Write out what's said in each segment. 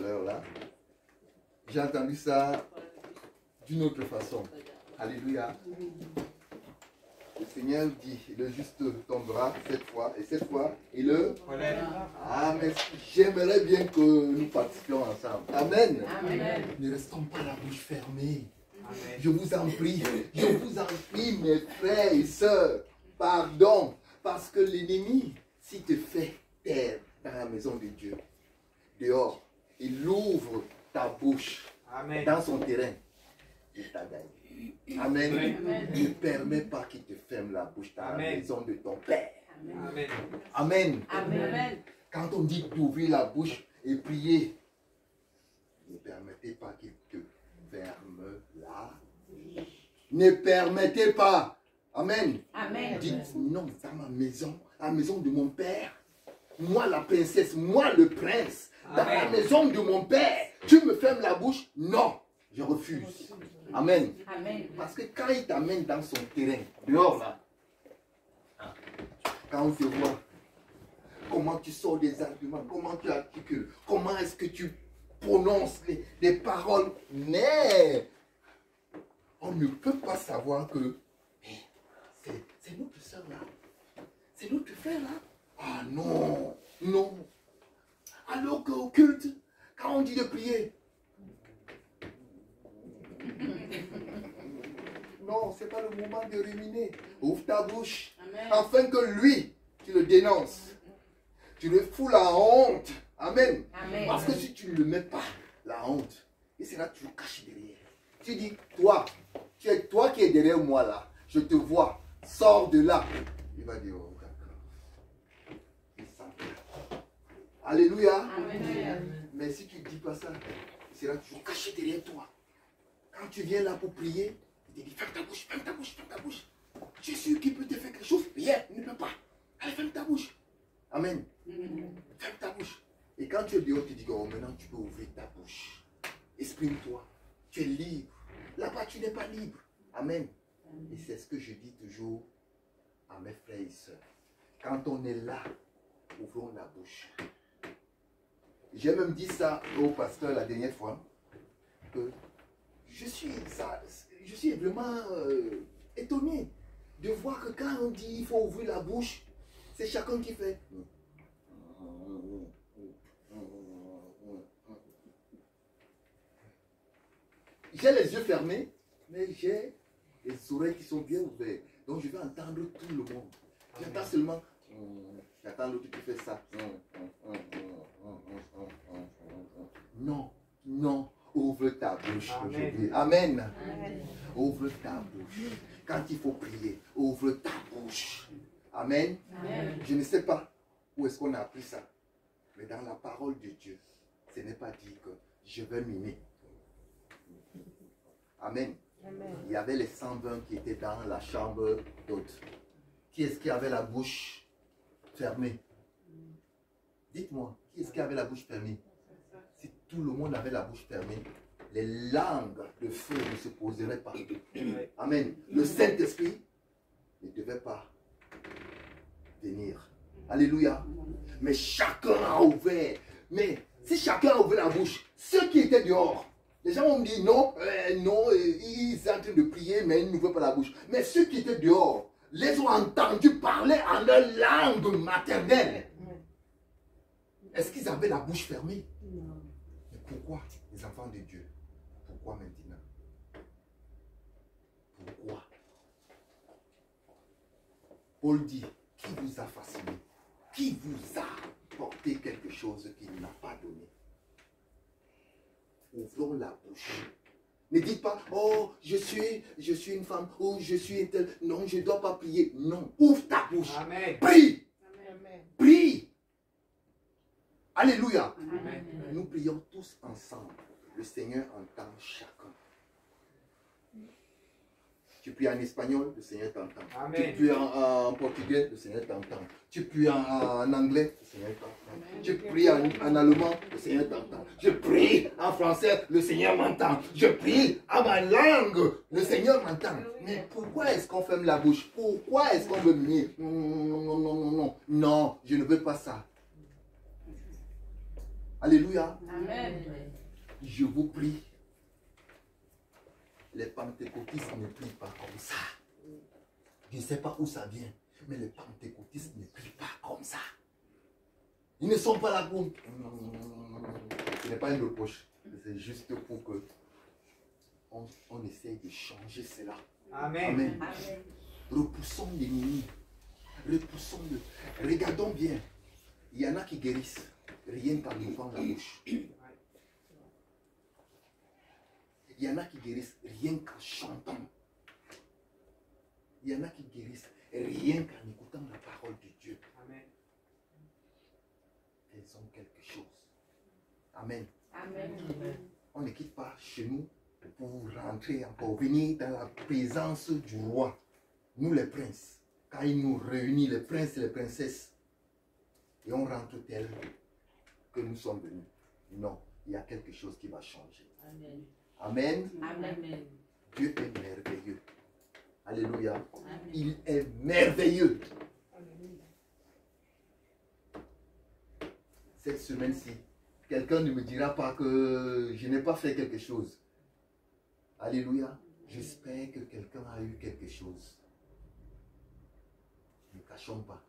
l'heure là. J'ai entendu ça d'une autre façon. Alléluia. Le Seigneur dit, le juste tombera cette fois, et cette fois, il le... Ah, mais j'aimerais bien que nous participions ensemble. Amen. Amen. Ne restons pas la bouche fermée. Amen. Je vous en prie, mes frères et sœurs, pardon, parce que l'ennemi, s'il te fait taire dans la maison de Dieu, dehors, il ouvre ta bouche. Amen. Dans son terrain, il t'a gagné. Amen. Amen. Ne permets pas qu'il te ferme la bouche dans la maison de ton Père. Amen. Amen. Amen. Quand on dit d'ouvrir la bouche et prier, ne permettez pas qu'il te ferme la bouche. Ne permettez pas. Amen. Amen. Dites non, dans ma maison, la maison de mon Père. Moi la princesse, moi le prince. Dans la maison de mon Père, tu me fermes la bouche? Non, je refuse. Amen. Amen. Parce que quand il t'amène dans son terrain, dehors là, quand on te voit, comment tu sors des arguments, comment tu articules, comment est-ce que tu prononces les paroles, mais on ne peut pas savoir que c'est notre soeur là, c'est notre frère là. Ah non, non. Alors qu'au culte, quand on dit de prier, non, ce n'est pas le moment de ruminer. Ouvre ta bouche. Amen. Afin que lui, tu le dénonces. Tu le fous la honte. Amen. Amen. Parce que si tu ne le mets pas, la honte, et c'est là que tu le caches derrière. Tu dis, toi qui es derrière moi là, je te vois, sors de là. Il va dire, oh d'accord. Il s'en. Alléluia. Amen. Mais si tu ne dis pas ça, c'est là que tu le caches derrière toi. Quand tu viens là pour prier, il te dit, ferme ta bouche, ferme ta bouche, ferme ta bouche. Je suis sûr qu'il peut te faire quelque chose. Rien, il ne peut pas. Allez, ferme ta bouche. Amen. Ferme ta bouche. Et quand tu es dehors, tu dis, oh, maintenant tu peux ouvrir ta bouche. Exprime-toi. Tu es libre. Là-bas, tu n'es pas libre. Amen. Et c'est ce que je dis toujours à mes frères et sœurs. Quand on est là, ouvrons la bouche. J'ai même dit ça au pasteur la dernière fois, que je suis vraiment étonné de voir que quand on dit il faut ouvrir la bouche, c'est chacun qui fait. J'ai les yeux fermés, mais j'ai les oreilles qui sont bien ouvertes. Donc je vais entendre tout le monde. J'entends seulement. J'attends l'autre qui fait ça. Non, non. Ouvre ta bouche aujourd'hui. Amen. Amen. Ouvre ta bouche. Quand il faut prier, ouvre ta bouche. Amen. Amen. Je ne sais pas où est-ce qu'on a appris ça. Mais dans la parole de Dieu, ce n'est pas dit que je vais miner. Amen. Amen. Il y avait les 120 qui étaient dans la chambre d'hôte. Qui est-ce qui avait la bouche fermée? Dites-moi, qui est-ce qui avait la bouche fermée? Si tout le monde avait la bouche fermée, les langues de feu ne se poseraient pas. Amen. Le Saint-Esprit ne devait pas venir. Alléluia. Mais chacun a ouvert. Mais si chacun a ouvert la bouche, ceux qui étaient dehors, les gens ont dit non, non, ils sont en train de prier, mais ils n'ouvrent pas la bouche. Mais ceux qui étaient dehors, les ont entendus parler en leur langue maternelle. Est-ce qu'ils avaient la bouche fermée? Non. Mais pourquoi, les enfants de Dieu? Pourquoi maintenant? Pourquoi? Paul dit, qui vous a fasciné? Qui vous a porté quelque chose qu'il n'a pas donné? Ouvrons la bouche. Ne dites pas, oh, je suis une femme, oh, je suis une telle. Non, je ne dois pas prier. Non, ouvre ta bouche. Amen. Prie. Amen. Prie. Alléluia. Amen. Nous prions tous ensemble. Le Seigneur entend chacun. Tu pries en espagnol, le Seigneur t'entend. Tu pries en portugais, le Seigneur t'entend. Tu pries en anglais, le Seigneur t'entend. Tu pries en allemand, le Seigneur t'entend. Je prie en français, le Seigneur m'entend. Je prie en ma langue, le Seigneur m'entend. Mais pourquoi est-ce qu'on ferme la bouche? Pourquoi est-ce qu'on veut venir? Non, non, non, non, non. Non, je ne veux pas ça. Alléluia. Amen. Je vous prie. Les pentecôtistes ne prient pas comme ça. Je ne sais pas où ça vient, mais les pentecôtistes ne prient pas comme ça. Ils ne sont pas là pour... Ce n'est pas une reproche. C'est juste pour que on essaye de changer cela. Amen. Amen. Repoussons l'ennemi. Repoussons le. Regardons bien. Il y en a qui guérissent rien qu'en ouvrant la bouche. Il y en a qui guérissent rien qu'en chantant. Il y en a qui guérissent rien qu'en écoutant la parole de Dieu. Amen. Faisons quelque chose. Amen. Amen. On ne quitte pas chez nous pour rentrer encore, venir dans la présence du roi. Nous les princes, quand il nous réunit, les princes et les princesses, et on rentre tel que nous sommes venus. Non, il y a quelque chose qui va changer. Amen. Amen. Amen. Dieu est merveilleux. Alléluia. Amen. Il est merveilleux. Cette semaine-ci, quelqu'un ne me dira pas que je n'ai pas fait quelque chose. Alléluia. J'espère que quelqu'un a eu quelque chose. Ne cachons pas.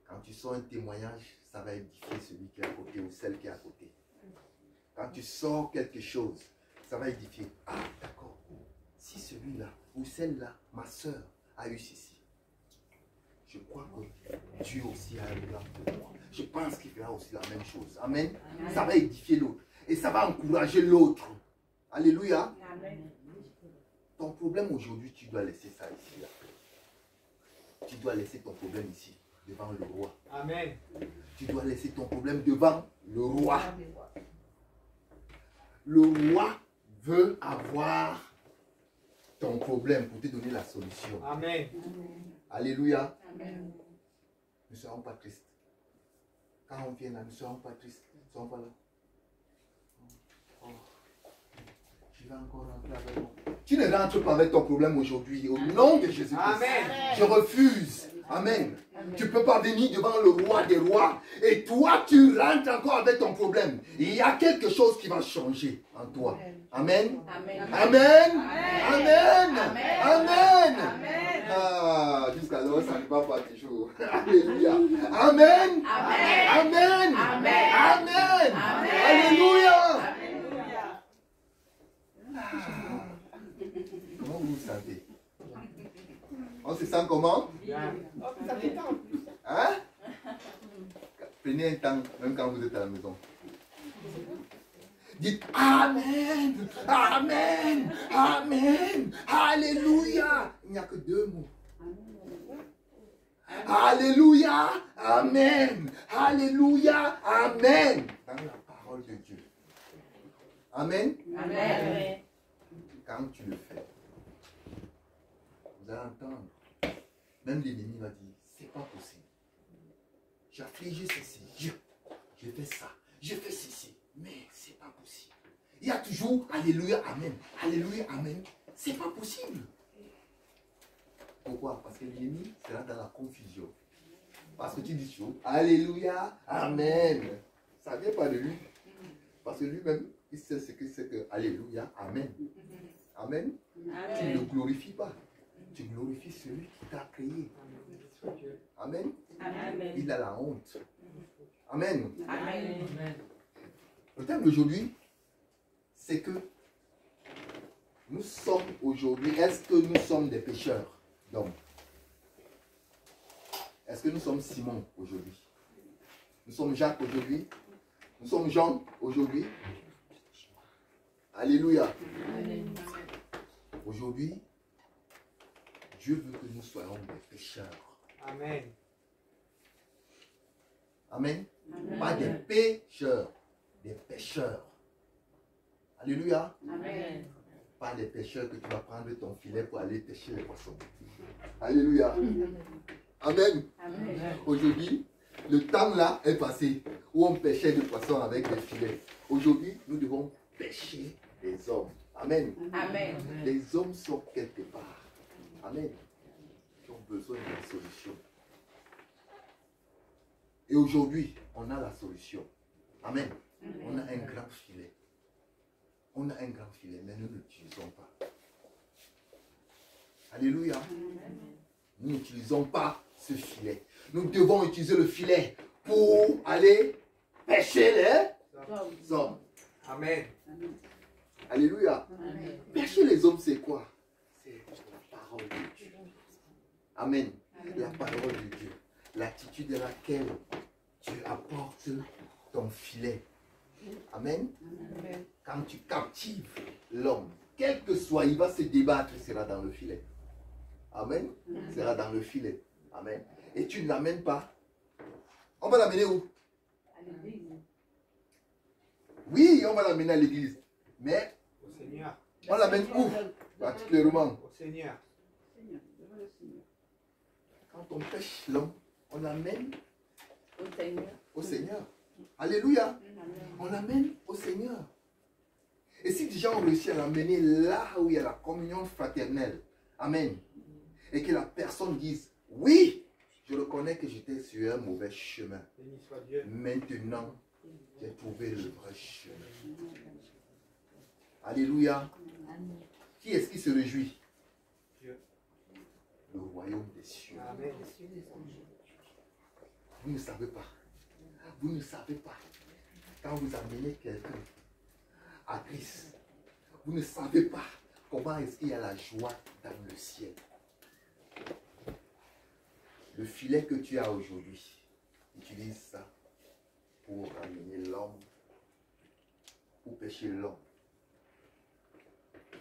Quand tu sors un témoignage, ça va édifier celui qui est à côté ou celle qui est à côté. Quand tu sors quelque chose, ça va édifier. Ah, d'accord. Si celui-là ou celle-là, ma soeur, a eu ceci, je crois que Dieu aussi a un plan pour moi. Je pense qu'il fera aussi la même chose. Amen. Amen. Ça va édifier l'autre. Et ça va encourager l'autre. Alléluia. Amen. Ton problème aujourd'hui, tu dois laisser ça ici. Là. Tu dois laisser ton problème ici, devant le roi. Amen. Tu dois laisser ton problème devant le roi. Le roi veut avoir ton problème pour te donner la solution. Amen. Alléluia. Amen. Ne serons pas tristes. Quand on vient là, ne serons pas tristes. Ne serons pas là. Oh, je vais encore rentrer avec moi. Tu ne rentres pas avec ton problème aujourd'hui. Au nom de Jésus-Christ. Amen. Je refuse. Amen. Tu ne peux pas venir devant le roi des rois et toi tu rentres encore avec ton problème. Il y a quelque chose qui va changer en toi. Amen. Amen. Amen. Amen. Amen. Amen. Ah, jusqu'alors ça ne va pas toujours. Alléluia. Amen. Amen. Amen. Amen. Amen. Amen. Alléluia. Alléluia. Comment vous vous sentez? On se sent comment? Hein? Prenez un temps, même quand vous êtes à la maison. Dites Amen, Amen, Amen, Alléluia. Il n'y a que deux mots. Alléluia, Amen, Alléluia, Amen. Dans la parole de Dieu. Amen. Amen. Quand tu le fais, vous allez entendre. Même l'ennemi va dire, c'est pas possible. J'afflige ceci, je fais ça, je fais ceci, mais c'est pas possible. Il y a toujours Alléluia, Amen, Alléluia, Amen. C'est pas possible. Pourquoi? Parce que l'ennemi sera dans la confusion. Parce que tu dis toujours Alléluia, Amen. Ça ne vient pas de lui. Parce que lui-même, il sait ce que c'est que Alléluia, Amen. Amen. Tu ne le glorifies pas. Tu glorifies celui qui t'a créé. Amen. Amen. Il a la honte. Amen. Amen. Le thème d'aujourd'hui, c'est que nous sommes aujourd'hui, est-ce que nous sommes des pécheurs d'hommes? Est-ce que nous sommes Simon aujourd'hui? Nous sommes Jacques aujourd'hui? Nous sommes Jean aujourd'hui? Alléluia. Aujourd'hui, Dieu veut que nous soyons des pécheurs. Amen. Amen. Pas des pécheurs, des pêcheurs. Alléluia. Amen. Pas des pêcheurs que tu vas prendre ton filet pour aller pêcher les poissons. Alléluia. Amen. Amen. Aujourd'hui, le temps là est passé où on pêchait des poissons avec des filets. Aujourd'hui, nous devons pêcher des hommes. Amen. Amen. Les hommes sont quelque part. Amen. Qui ont besoin d'une solution. Et aujourd'hui, on a la solution. Amen. On a un grand filet. On a un grand filet, mais nous ne l'utilisons pas. Alléluia. Nous n'utilisons pas ce filet. Nous devons utiliser le filet pour aller pêcher les hommes. Amen. Alléluia. Amen. Pêcher les hommes, c'est quoi? C'est la parole de Dieu. Amen. La parole de Dieu. L'attitude dans laquelle tu apportes ton filet. Amen. Amen. Quand tu captives l'homme, quel que soit, il va se débattre, il sera dans le filet. Amen. Il sera dans le filet. Amen. Et tu ne l'amènes pas. On va l'amener où? Oui, on va l'amener à l'église. Mais Au Seigneur. on l'amène où? Particulièrement. Au Seigneur. Quand on pêche l'homme, on l'amène Au Seigneur. au Seigneur. Alléluia. Amen. On l'amène au Seigneur. Et si déjà on réussit à l'amener là où il y a la communion fraternelle, amen, et que la personne dise, oui, je reconnais que j'étais sur un mauvais chemin. Béni soit Dieu. Maintenant, j'ai trouvé le vrai chemin. Alléluia. Qui est-ce qui se réjouit? Dieu. Le royaume des cieux. Amen. Vous ne savez pas. Vous ne savez pas. Quand vous amenez quelqu'un à Christ, vous ne savez pas comment est-ce qu'il y a la joie dans le ciel. Le filet que tu as aujourd'hui, utilise ça pour amener l'homme, pour pêcher l'homme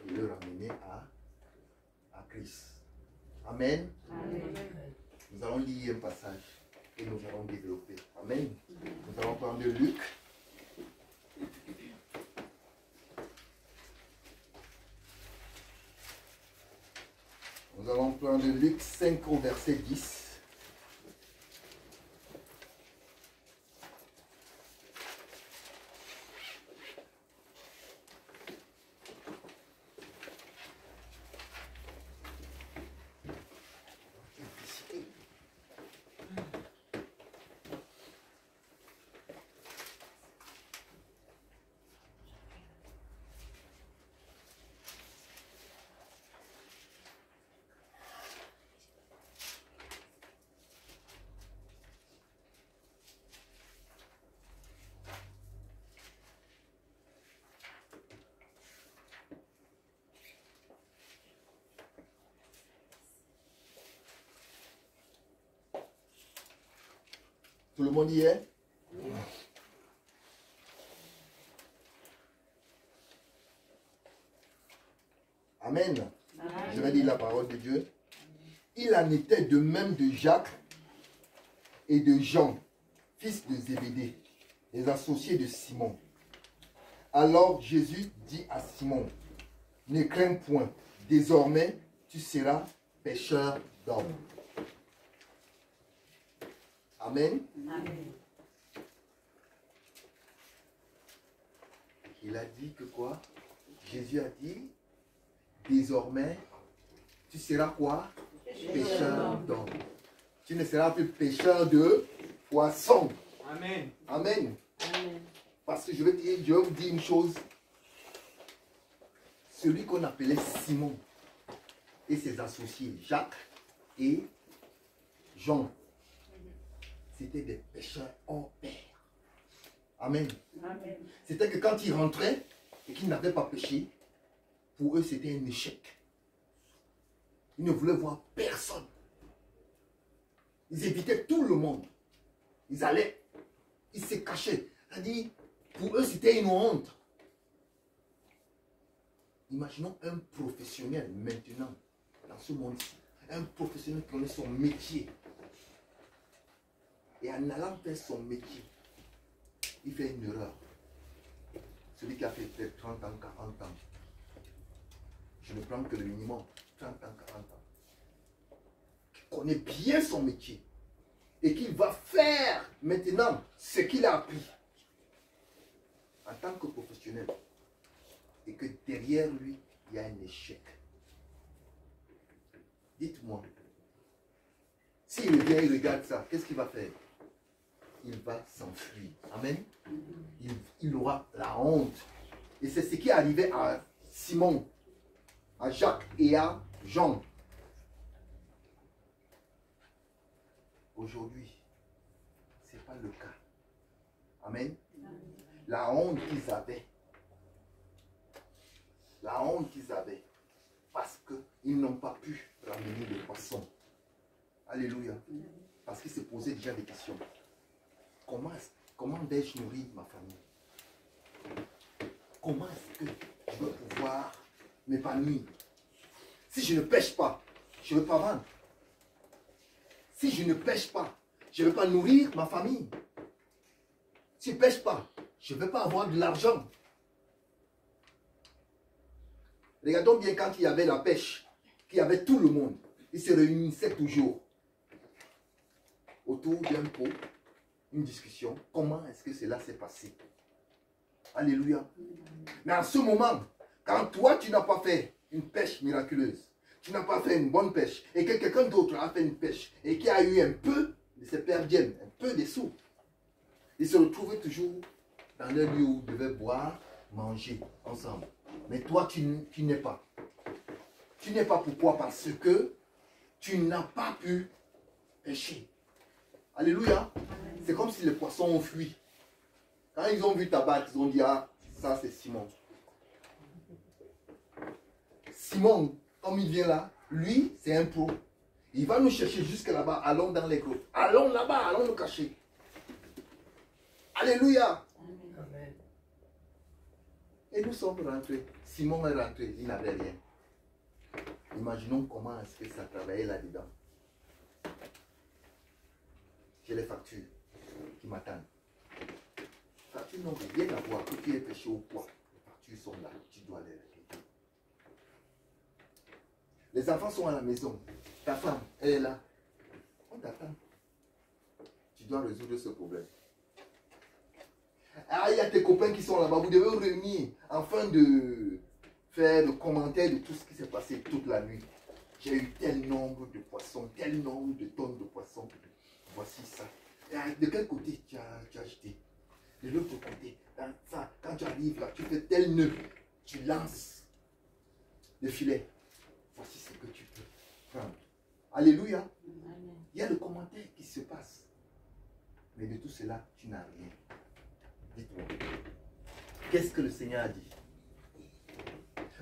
et le ramener à Christ. Amen. Amen. Nous allons lire un passage et nous allons développer. Amen. Nous allons prendre Luc. Nous allons prendre Luc 5 au verset 10. Tout le monde y est? Amen. Je vais lire la parole de Dieu. Il en était de même de Jacques et de Jean, fils de Zébédée, les associés de Simon. Alors Jésus dit à Simon, ne crains point, désormais tu seras pêcheur d'hommes. Amen. Amen. Il a dit que quoi? Jésus a dit, désormais, tu seras quoi? Pêcheur d'hommes. Tu ne seras plus pêcheur de poissons. Amen. Amen. Amen. Parce que je vais vous dire une chose. Celui qu'on appelait Simon et ses associés, Jacques et Jean, c'était des pêcheurs hors pair. Amen. Amen. C'était que quand ils rentraient et qu'ils n'avaient pas pêché, pour eux c'était un échec. Ils ne voulaient voir personne. Ils évitaient tout le monde. Ils allaient, ils se cachaient. C'est-à-dire, pour eux c'était une honte. Imaginons un professionnel maintenant, dans ce monde-ci. Un professionnel qui connaît son métier. Et en allant faire son métier, il fait une erreur. Celui qui a fait peut-être 30 ans, 40 ans. Je ne prends que le minimum, 30 ans, 40 ans. Qui connaît bien son métier. Et qui va faire maintenant ce qu'il a appris. En tant que professionnel. Et que derrière lui, il y a un échec. Dites-moi, s'il vient et regarde ça, qu'est-ce qu'il va faire? Il va s'enfuir. Amen. il aura la honte. Et c'est ce qui est arrivé à Simon, à Jacques et à Jean. Aujourd'hui, ce n'est pas le cas. Amen. La honte qu'ils avaient. La honte qu'ils avaient. Parce qu'ils n'ont pas pu ramener le poisson. Alléluia. Parce qu'ils se posaient déjà des questions. Comment vais-je nourrir ma famille? Comment est-ce que je vais pouvoir m'épanouir? Si je ne pêche pas, je ne vais pas vendre. Si je ne pêche pas, je ne vais pas nourrir ma famille. Si je ne pêche pas, je ne vais pas avoir de l'argent. Regardons bien quand il y avait la pêche, qu'il y avait tout le monde. Ils se réunissaient toujours autour d'un pot, une discussion. Comment est-ce que cela s'est passé? Alléluia. Mais en ce moment, quand toi tu n'as pas fait une pêche miraculeuse, tu n'as pas fait une bonne pêche, et que quelqu'un d'autre a fait une pêche, et qui a eu un peu de ses perdièmes, un peu des sous, ils se retrouvaient toujours dans le lieu où ils devaient boire, manger ensemble. Mais toi, tu n'es pas. Tu n'es pas pourquoi? Parce que tu n'as pas pu pêcher. Alléluia. C'est comme si les poissons ont fui. Quand ils ont vu ta barque, ils ont dit, ah, ça c'est Simon. Simon, comme il vient là, lui, c'est un pro. Il va nous chercher jusque là-bas. Allons dans les grottes. Allons là-bas, allons nous cacher. Alléluia. Amen. Et nous sommes rentrés. Simon est rentré, il n'avait rien. Imaginons comment est-ce que ça travaillait là-dedans. J'ai les factures qui m'attendent. Les factures n'ont rien à voir. Que tu es pêché au poids. Les factures sont là. Tu dois les régler. Les enfants sont à la maison. Ta femme, elle est là. On t'attend. Tu dois résoudre ce problème. Ah, il y a tes copains qui sont là-bas. Vous devez vous réunir afin de faire le commentaire de tout ce qui s'est passé toute la nuit. J'ai eu tel nombre de poissons, tel nombre de tonnes de poissons. Voici ça. De quel côté tu as acheté? De l'autre côté, dans ça, quand tu arrives là, tu fais tel nœud. Tu lances le filet. Voici ce que tu peux prendre. Alléluia. Il y a le commentaire qui se passe. Mais de tout cela, tu n'as rien. Dites-moi, qu'est-ce que le Seigneur a dit?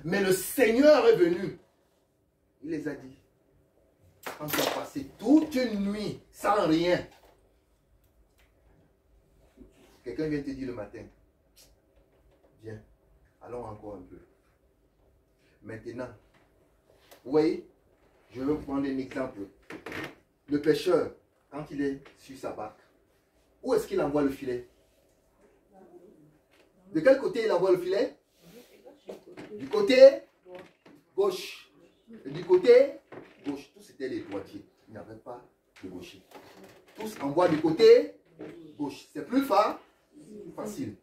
Mais le Seigneur est venu. Il les a dit. Quand tu as passé toute une nuit sans rien, quelqu'un vient te dire le matin, viens, allons encore un peu. Maintenant, vous voyez, je vais vous prendre un exemple. Le pêcheur, quand il est sur sa barque, où est-ce qu'il envoie le filet? De quel côté il envoie le filet? Du côté gauche. Et du côté gauche. Tous étaient les droitiers. Il n'y avait pas de gaucher. Tous envoient du côté gauche. C'est plus facile.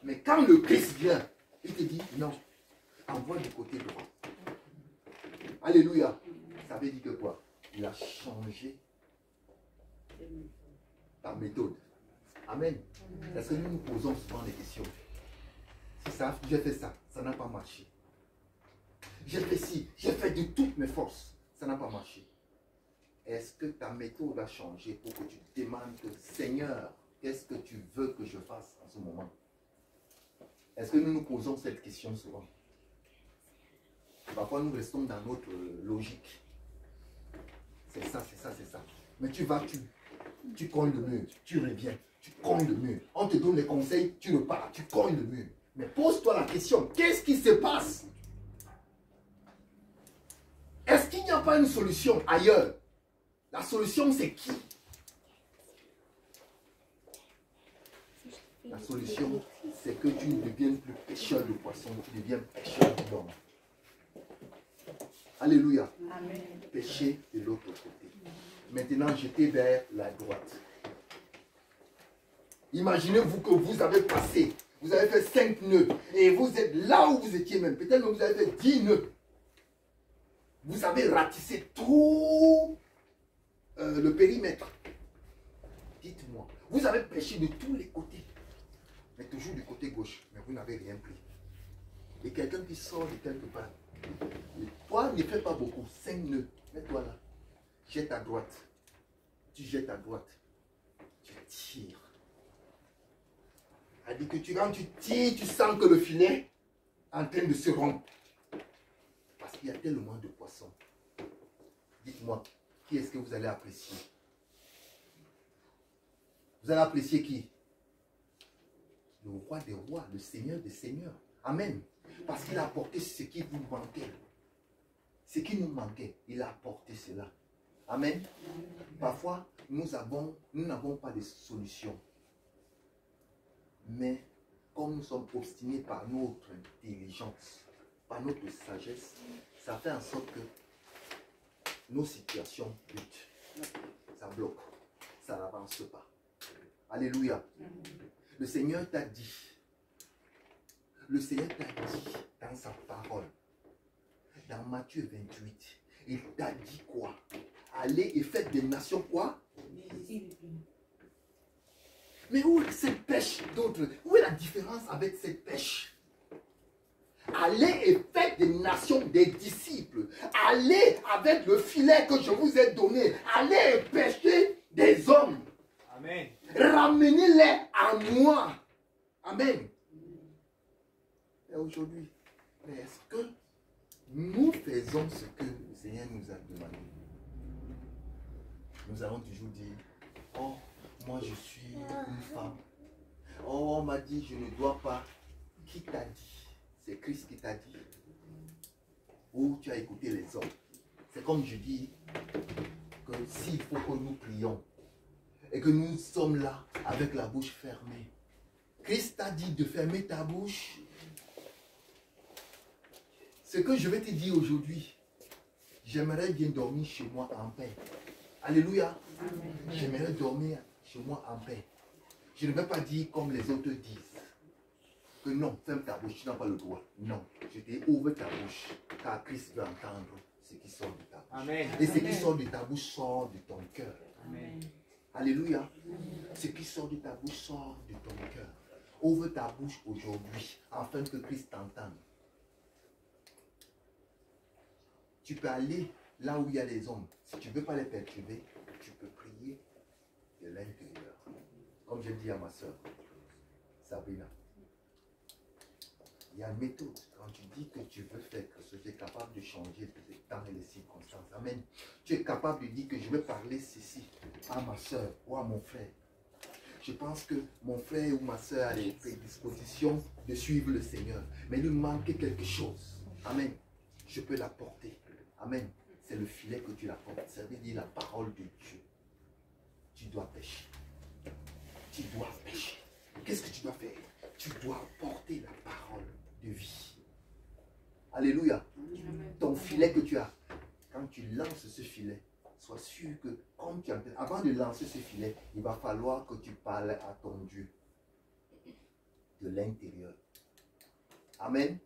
Mais quand le Christ vient, il te dit non. Envoie du côté droit. Alléluia. Ça veut dire que quoi? Il a changé ta méthode. Amen. Est-ce que nous nous posons souvent des questions? Si ça, j'ai fait ça, ça n'a pas marché. J'ai fait ci, j'ai fait de toutes mes forces, ça n'a pas marché. Est-ce que ta méthode a changé pour que tu te demandes que Seigneur, qu'est-ce que tu veux que je fasse en ce moment? Est-ce que nous nous posons cette question souvent? Parfois nous restons dans notre logique. C'est ça, c'est ça, c'est ça. Mais tu vas, tu cognes le mur, tu reviens, tu cognes le mur. On te donne les conseils, tu repars, tu cognes le mur. Mais pose-toi la question, qu'est-ce qui se passe? Est-ce qu'il n'y a pas une solution ailleurs? La solution, c'est qui? La solution, c'est que tu ne deviennes plus pêcheur de poissons, tu deviens pêcheur d'hommes. Alléluia. Amen. Pêcher de l'autre côté. Maintenant, jetez vers la droite. Imaginez-vous que vous avez passé, vous avez fait 5 nœuds, et vous êtes là où vous étiez même. Peut-être que vous avez fait 10 nœuds. Vous avez ratissé tout le périmètre. Dites-moi, vous avez pêché de tous les côtés. mais toujours du côté gauche, mais vous n'avez rien pris. Et quelqu'un qui sort de quelque part, toi ne fais pas beaucoup, 5 nœuds, mets-toi là, jette à droite, tu jettes à droite, tu tires. Elle dit que quand tu tires, tu sens que le filet est en train de se rompre. Parce qu'il y a tellement de poissons. Dites-moi, qui est-ce que vous allez apprécier? Vous allez apprécier qui? Le roi des rois, le seigneur des seigneurs. Amen. Parce qu'il a apporté ce qui vous manquait. Ce qui nous manquait, il a apporté cela. Amen. Parfois, nous n'avons pas de solution. Mais comme nous sommes obstinés par notre intelligence, par notre sagesse, ça fait en sorte que nos situations butent. Ça bloque. Ça n'avance pas. Alléluia. Le Seigneur t'a dit. Le Seigneur t'a dit dans sa parole. Dans Matthieu 28. Il t'a dit quoi? Allez et faites des nations quoi? Mais où est cette pêche d'autres? Où est la différence avec cette pêche? Allez et faites des nations des disciples. Allez avec le filet que je vous ai donné. Allez et pêchez des hommes. Amen. Ramenez-les à moi. Amen. Et aujourd'hui, est-ce que nous faisons ce que le Seigneur nous a demandé? Nous allons toujours dire, oh, moi je suis une femme. Oh, on m'a dit, je ne dois pas. Qui t'a dit? C'est Christ qui t'a dit. Ou tu as écouté les hommes. C'est comme je dis que s'il faut que nous prions et que nous sommes là avec la bouche fermée. Christ t'a dit de fermer ta bouche. Ce que je vais te dire aujourd'hui, j'aimerais bien dormir chez moi en paix. Alléluia. J'aimerais dormir chez moi en paix. Je ne vais pas dire comme les autres disent. Que non, ferme ta bouche, tu n'as pas le droit. Non, je t'ai ouvert ta bouche, car Christ veut entendre ce qui sort de ta bouche. Amen. Et ce qui sort de ta bouche sort de ton cœur. Amen. Alléluia. Ce qui sort de ta bouche sort de ton cœur. Ouvre ta bouche aujourd'hui, afin que Christ t'entende. Tu peux aller là où il y a les hommes. Si tu ne veux pas les perturber, tu peux prier de l'intérieur. Comme je dis à ma soeur, Sabrina. Il y a une méthode. Quand tu dis que tu veux faire quelque chose, tu es capable de changer les temps et les circonstances. Amen. Tu es capable de dire que je vais parler ceci à ma soeur ou à mon frère. Je pense que mon frère ou ma soeur a les prédispositions de suivre le Seigneur. Mais il lui manque quelque chose. Amen. Je peux l'apporter. Amen. C'est le filet que tu l'apportes. Ça veut dire la parole de Dieu. Tu dois pêcher. Tu dois pêcher. Qu'est-ce que tu dois faire? Tu dois apporter la parole de vie. Alléluia. Ton filet que tu as, quand tu lances ce filet, sois sûr que comme tu as, avant de lancer ce filet, il va falloir que tu parles à ton Dieu de l'intérieur. Amen.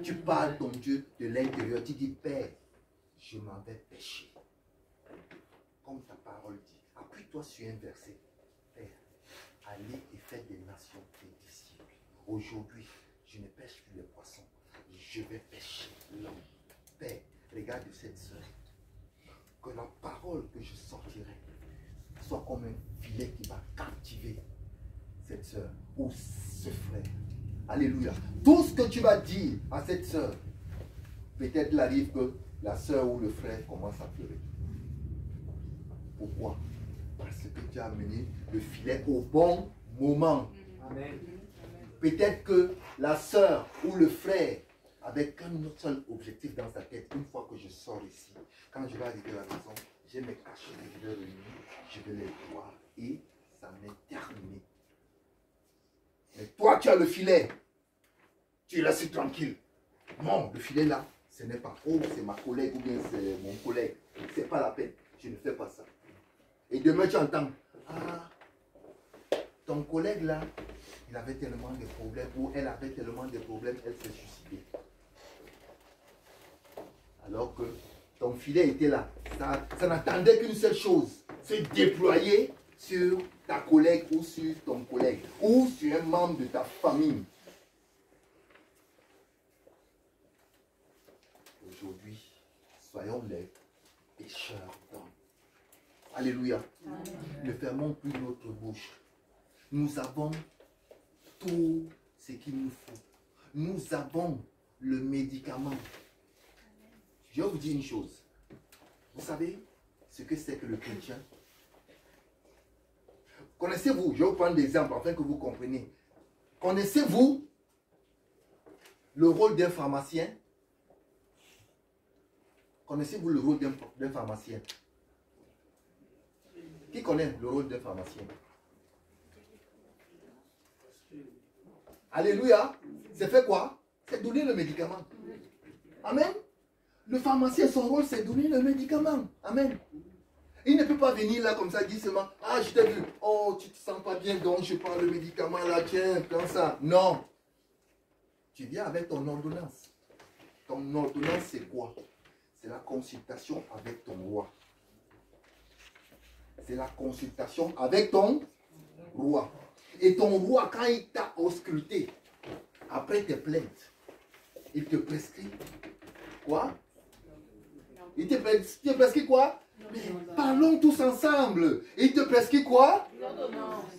Tu parles ton Dieu de l'intérieur. Tu dis, Père, je m'en vais pêcher. Comme ta parole dit. Appuie-toi sur un verset. Père, allez et faites des nations des disciples. Aujourd'hui, je ne pêche plus les poissons. Je vais pêcher l'homme. Père, regarde cette soeur. Que la parole que je sortirai soit comme un filet qui va captiver cette soeur ou ce frère. Alléluia. Tout ce que tu vas dire à cette soeur, peut-être il arrive que la soeur ou le frère commence à pleurer. Pourquoi? Parce que tu as amené le filet au bon moment. Amen. Peut-être que la soeur ou le frère, avec un seul objectif dans sa tête, une fois que je sors ici, quand je vais arriver à la maison, je vais me cacher, je vais revenir, je vais les voir et ça m'est terminé. Mais toi, tu as le filet. Tu es resté tranquille. Non, le filet là, ce n'est pas, oh, c'est ma collègue ou bien c'est mon collègue. C'est pas la peine. Je ne fais pas ça. Et demain, tu entends, ah, ton collègue là, il avait tellement de problèmes, ou elle avait tellement de problèmes, elle s'est suicidée. Alors que ton filet était là. Ça n'attendait qu'une seule chose, se déployer sur ta collègue ou sur ton collègue ou sur un membre de ta famille. Aujourd'hui, soyons les pécheurs d'hommes. Alléluia. Ne fermons plus notre bouche. Nous avons tout ce qu'il nous faut. Nous avons le médicament. Je vais vous dire une chose. Vous savez ce que c'est que le chrétien? Connaissez-vous, je vais vous prendre des exemples afin que vous compreniez. Connaissez-vous le rôle d'un pharmacien? Connaissez-vous le rôle d'un pharmacien? Qui connaît le rôle d'un pharmacien? Alléluia. C'est fait quoi? C'est donner le médicament. Amen. Le pharmacien, son rôle, c'est donner le médicament. Amen. Il ne peut pas venir là comme ça, dire seulement, ah, je t'ai vu, oh, tu te sens pas bien, donc je prends le médicament là, tiens, comme ça. Non. Tu viens avec ton ordonnance. Ton ordonnance, c'est quoi? C'est la consultation avec ton roi. C'est la consultation avec ton roi. Et ton roi, quand il t'a ausculté, après tes plaintes, il te prescrit quoi? Il te prescrit quoi? Mais parlons tous ensemble. Il te prescrit quoi?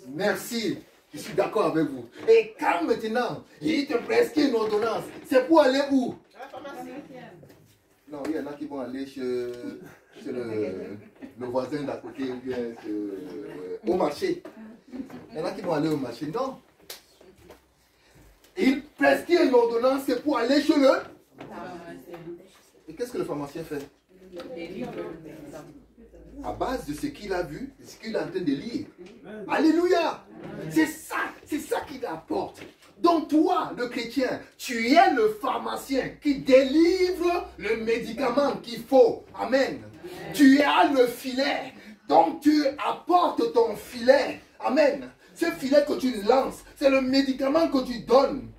Merci. Je suis d'accord avec vous. Et quand maintenant, il te prescrit une ordonnance, c'est pour aller où? Non, il y en a qui vont aller chez le voisin d'à côté ou bien au marché. Il y en a qui vont aller au marché. Non. Il prescrit une ordonnance, c'est pour aller chez le... Et qu'est-ce que le pharmacien fait? À base de ce qu'il a vu, de ce qu'il est en train de lire. Alléluia. C'est ça qu'il apporte. Donc toi, le chrétien, tu es le pharmacien qui délivre le médicament qu'il faut. Amen. Tu as le filet. Donc tu apportes ton filet. Amen. Ce filet que tu lances, c'est le médicament que tu donnes.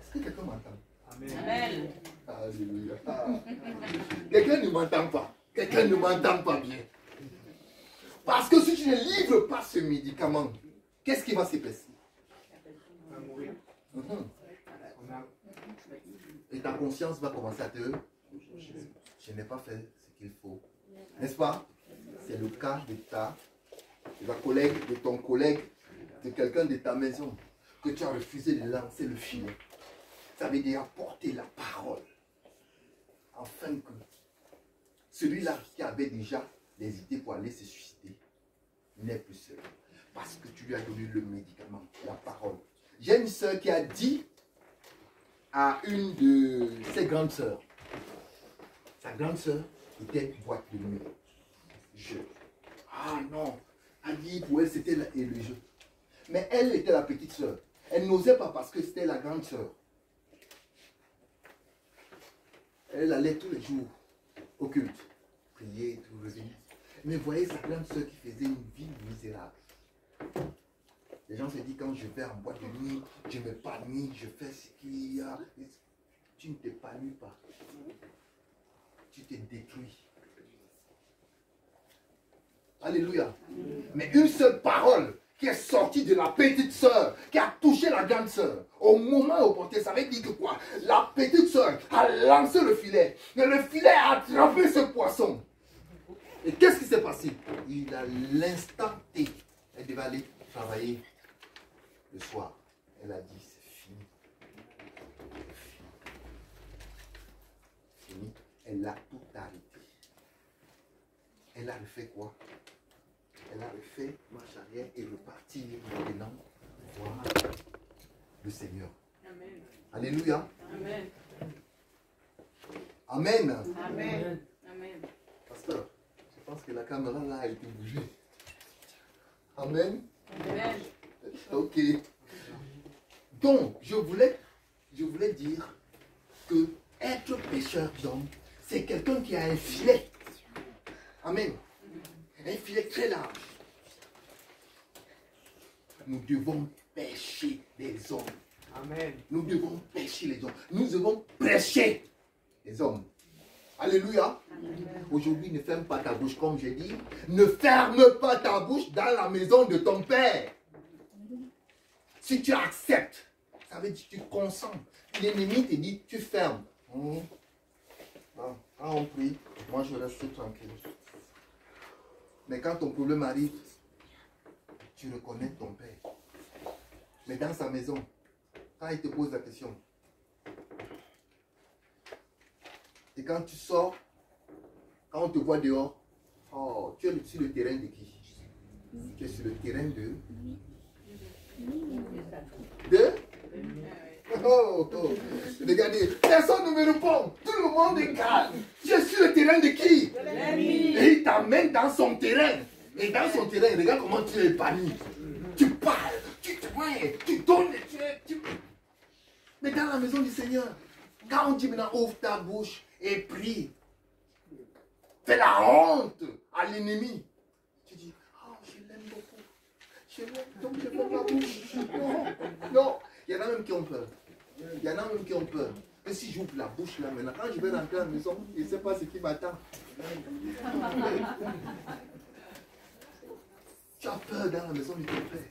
Est-ce que quelqu'un m'entend? Amen. Alléluia. Quelqu'un ne m'entend pas. Quelqu'un ne m'entend pas bien. Parce que si tu ne livres pas ce médicament, qu'est-ce qui va se passer? On va mourir. Et ta conscience va commencer à te... Je n'ai pas fait ce qu'il faut. N'est-ce pas? C'est le cas de ta collègue, de ton collègue, de quelqu'un de ta maison, que tu as refusé de lancer le filet. Ça veut dire apporter la parole. Afin que celui-là qui avait déjà des idées pour aller se suicider n'est plus seul. Parce que tu lui as donné le médicament, la parole. J'ai une soeur qui a dit à une de ses grandes sœurs, sa grande sœur était boîte de nuit. Ah non, elle dit pour elle c'était le jeu. Mais elle était la petite sœur. Elle n'osait pas parce que c'était la grande sœur. Elle allait tous les jours au culte, prier, tout revenir. Mais voyez sa grande sœur qui faisait une vie misérable. Les gens se disent quand je vais en boîte de nuit, je m'épanouis, je fais ce qu'il y a. Tu ne t'épanouis pas. Tu te détruis. Alléluia. Mais une seule parole qui est sortie de la petite sœur, qui a touché la grande sœur, au moment opportun, ça veut dire que quoi? La petite sœur a lancé le filet, et le filet a attrapé ce poisson. Et qu'est-ce qui s'est passé? Il a l'instant T. Elle devait aller travailler le soir. Elle a dit, c'est fini. Fini. Elle a tout arrêté. Elle a refait quoi? Elle a refait marche arrière et repartir maintenant voir le Seigneur. Amen. Alléluia. Amen. Amen. Amen. Amen. Pasteur, je pense que la caméra là a été bougée. Amen. Amen. Ok. Donc, je voulais dire que être pécheur d'homme, c'est quelqu'un qui a un filet. Amen. Un filet très large. Nous devons pêcher les hommes. Amen. Nous devons pêcher les hommes. Nous devons prêcher les hommes. Alléluia. Aujourd'hui, ne ferme pas ta bouche, comme j'ai dit. Ne ferme pas ta bouche dans la maison de ton père. Si tu acceptes, ça veut dire que tu consens. L'ennemi te dit, tu fermes. Bon, quand on prie, moi je reste tranquille. Mais quand ton problème arrive, tu reconnais ton père. Mais dans sa maison, quand il te pose la question, et quand tu sors, quand on te voit dehors, oh, tu es sur le terrain de qui? Tu es sur le terrain de? Oh, oh. Regardez, personne ne me répond. Tout le monde est calme. Tu es sur le terrain de qui? Et il t'amène dans son terrain. Et dans son terrain, regarde comment tu es épanoui. Tu parles, tu te tu donnes, Mais dans la maison du Seigneur, quand on dit maintenant ouvre ta bouche et prie, fais la honte à l'ennemi. Tu dis, oh, je l'aime beaucoup. Je l'aime, donc je ferme la bouche. Non, non. Il y en a même qui ont peur. Il y en a même qui ont peur. Et si j'ouvre la bouche là maintenant, quand je vais rentrer à la maison, je ne sais pas ce qui m'attend. Tu as peur dans la maison de ton père.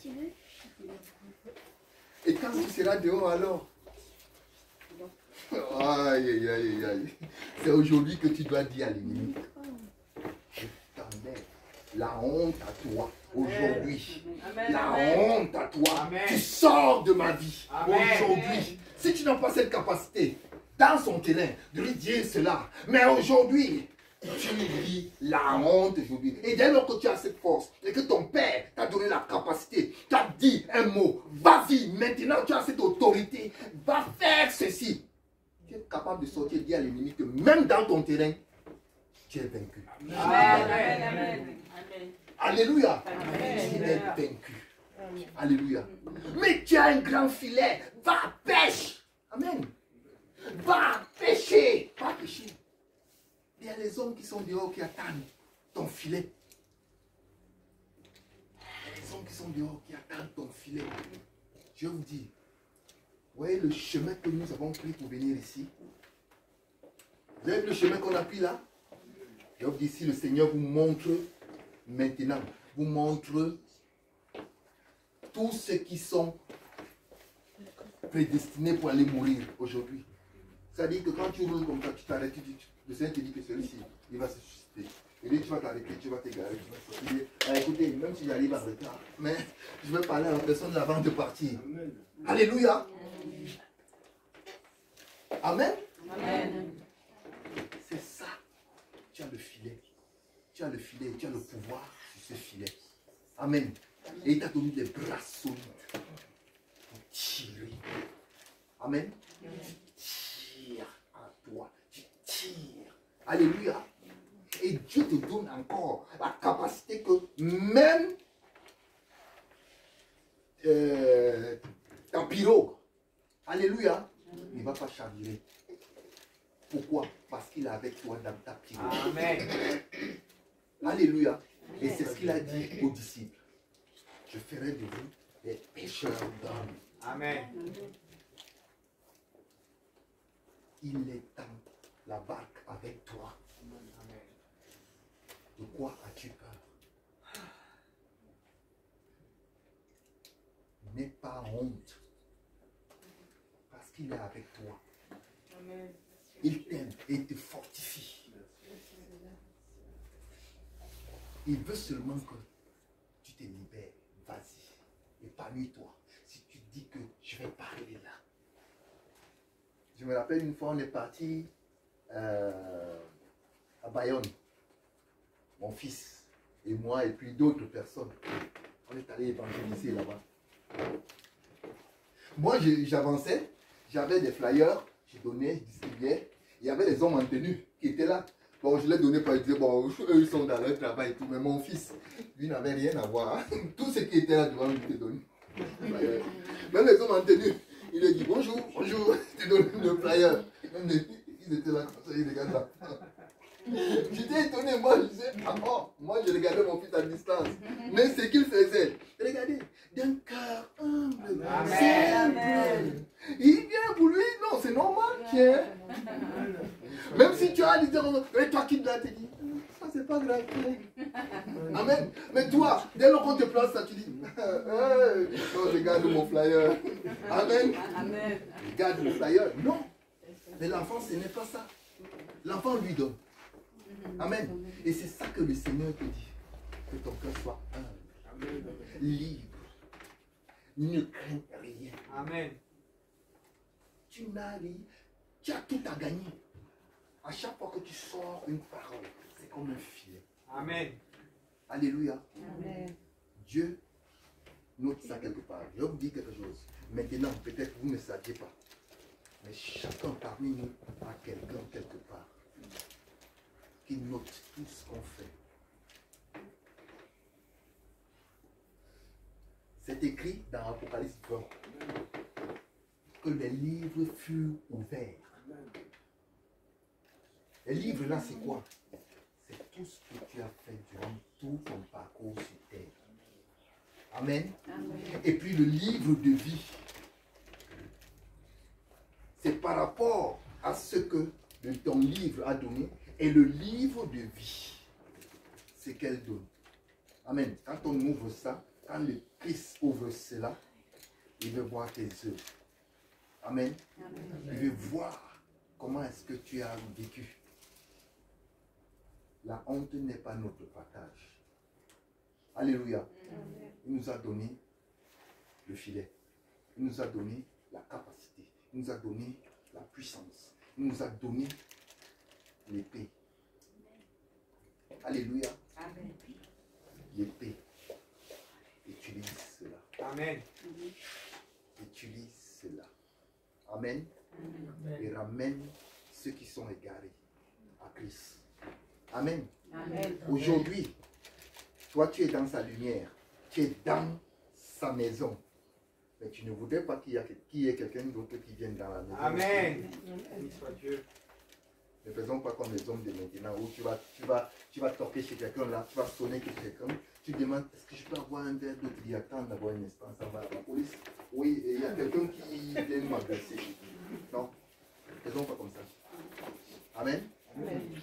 Et quand tu seras dehors alors, aïe, aïe, aïe, aïe. C'est aujourd'hui que tu dois dire à l'ennemi, je t'emmène. La honte à toi aujourd'hui. La honte à toi. Amen. Tu sors de ma vie aujourd'hui. Si tu n'as pas cette capacité dans son terrain de lui dire cela, mais aujourd'hui, tu lui dis la honte aujourd'hui. Et dès lors que tu as cette force et que ton père t'a donné la capacité, t'a dit un mot, vas-y, maintenant tu as cette autorité, va faire ceci. Tu es capable de sortir et dire à l'ennemi que même dans ton terrain, tu es vaincu. Amen. Amen. Amen. Alléluia. Tu es vaincu. Alléluia. Mais tu as un grand filet. Va pêcher. Amen. Va pêcher. Va pêcher. Il y a les hommes qui sont dehors qui attendent ton filet. Il y a les hommes qui sont dehors qui attendent ton filet. Je vous dis, vous voyez le chemin que nous avons pris pour venir ici. Vous avez vu le chemin qu'on a pris là? Je vous dis, si le Seigneur vous montre maintenant, vous montre tous ceux qui sont prédestinés pour aller mourir aujourd'hui. C'est-à-dire que quand tu roules comme ça, tu t'arrêtes, le Seigneur te dit que celui-ci, il va se susciter. Et puis tu vas t'arrêter, tu vas t'égarer, tu vas sortir. Ah, écoutez, même si j'arrive en retard, mais je vais parler à la personne avant de partir. Amen. Alléluia. Amen. Amen. C'est ça. Tu as le filet. Tu as le filet, tu as le pouvoir sur ce filet. Amen. Et il t'a donné des bras solides pour tirer. Amen. Tu tires à toi. Tu tires. Alléluia. Et Dieu te donne encore la capacité que même ta pirogue, alléluia, il ne va pas chavirer. Pourquoi? Parce qu'il est avec toi dans ta pirogue. Amen. Alléluia. Et c'est ce qu'il a dit aux disciples. Je ferai de vous des pêcheurs d'hommes. Amen. Il est dans la barque avec toi. Amen. De quoi as-tu peur? N'aie pas honte. Parce qu'il est avec toi. Amen. Il t'aime et te fortifie. Il veut seulement que tu te libères. Vas-y, épanouis-toi. Si tu dis que je vais parler là. Je me rappelle une fois, on est parti à Bayonne. Mon fils et moi et puis d'autres personnes. On est allé évangéliser là-bas. Moi, j'avançais. J'avais des flyers. Je donnais, je distribuais. Il y avait des hommes en tenue qui étaient là. Bon, je les donnais pour dire, bon, eux, ils sont dans leur travail et tout. Mais mon fils, lui, n'avait rien à voir. Tout ce qui était là devant lui, te donne. Même les hommes en tenue, il lui dit, bonjour, bonjour, je te donne le flyer. Même ils étaient là, comme ça, ils regardent là. J'étais étonné, moi, je disais, ah bon, moi, je regardais mon fils à distance. Mais ce qu'il faisait, regardez, d'un cœur humble, simple. Il vient pour lui, non, c'est normal. chrétien. Même si tu as l'idée, et toi qui l'as, tu dis, ça c'est pas grave. Amen. Mais toi, dès lors qu'on te place ça, tu dis, non, je garde mon flyer. Amen. Amen. Je garde mon flyer. Non. Mais l'enfant, ce n'est pas ça. L'enfant lui donne. Amen. Et c'est ça que le Seigneur te dit. Que ton cœur soit humble, libre. Ne crains rien. Amen. Tu n'as rien. Tu as tout à gagner. À chaque fois que tu sors une parole, c'est comme un filet. Amen. Alléluia. Amen. Dieu note ça quelque part. Je vais vous dire quelque chose. Maintenant, peut-être vous ne saviez pas. Mais chacun parmi nous a quelqu'un quelque part qui note tout ce qu'on fait. C'est écrit dans Apocalypse 20 que les livres furent ouverts. Les livres là, c'est quoi? C'est tout ce que tu as fait durant tout ton parcours sur terre. Amen. Amen. Et puis le livre de vie, c'est par rapport à ce que ton livre a donné. Et le livre de vie, c'est qu'elle donne. Amen. Quand on ouvre ça, quand le Christ ouvre cela, il veut voir tes œuvres. Amen. Amen. Il veut voir comment est-ce que tu as vécu. La honte n'est pas notre partage. Alléluia. Il nous a donné le filet. Il nous a donné la capacité. Il nous a donné la puissance. Il nous a donné l'épée. Alléluia. Amen. L'épée. Utilise cela. Amen. Utilise cela. Amen. Et ramène ceux qui sont égarés à Christ. Amen. Amen. Aujourd'hui, toi tu es dans sa lumière. Tu es dans sa maison. Mais tu ne voudrais pas qu'il y ait quelqu'un d'autre qui vienne dans la maison. Amen. Béni soit Dieu. Ne faisons pas comme les hommes de maintenant où tu vas toquer chez quelqu'un là, tu vas sonner chez quelqu'un, tu demandes est-ce que je peux avoir un verre d'eau, tu dis attends d'avoir un instant, ça va à la police. Oui, et il y a quelqu'un qui vient m'agresser. Non, ne faisons pas comme ça. Amen. Amen.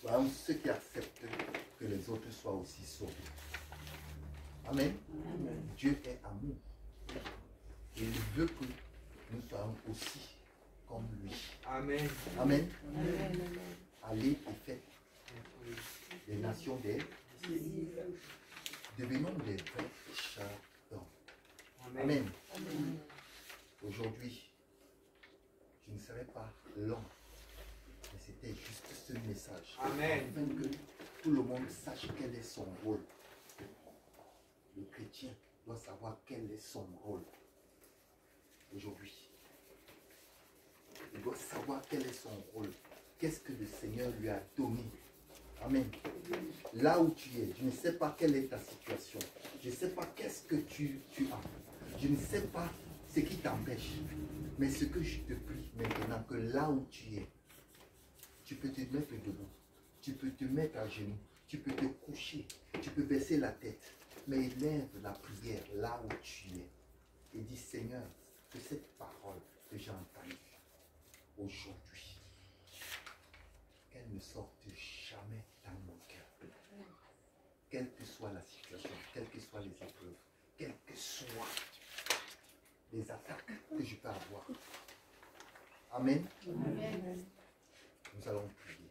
Soyons ceux qui acceptent que les autres soient aussi sauvés. Amen. Dieu est amour. Et il veut que nous soyons aussi comme lui. Amen. Amen. Amen. Allez et faites les nations des... Devenons des vrais pécheurs d'hommes. Amen. Amen. Aujourd'hui, je ne serai pas long, mais c'était juste ce message. Amen. Afin que tout le monde sache quel est son rôle. Le chrétien doit savoir quel est son rôle aujourd'hui. Il doit savoir quel est son rôle. Qu'est-ce que le Seigneur lui a donné. Amen. Là où tu es, je ne sais pas quelle est ta situation. Je ne sais pas qu'est-ce que tu as. Je ne sais pas ce qui t'empêche. Mais ce que je te prie maintenant, que là où tu es, tu peux te mettre debout. Tu peux te mettre à genoux. Tu peux te coucher. Tu peux baisser la tête. Mais élève la prière là où tu es. Et dis Seigneur, que cette parole que j'ai entendue aujourd'hui, qu'elle ne sorte jamais dans mon cœur. Quelle que soit la situation, quelles que soient les épreuves, quelles que soient les attaques que je peux avoir. Amen. Amen. Nous allons prier.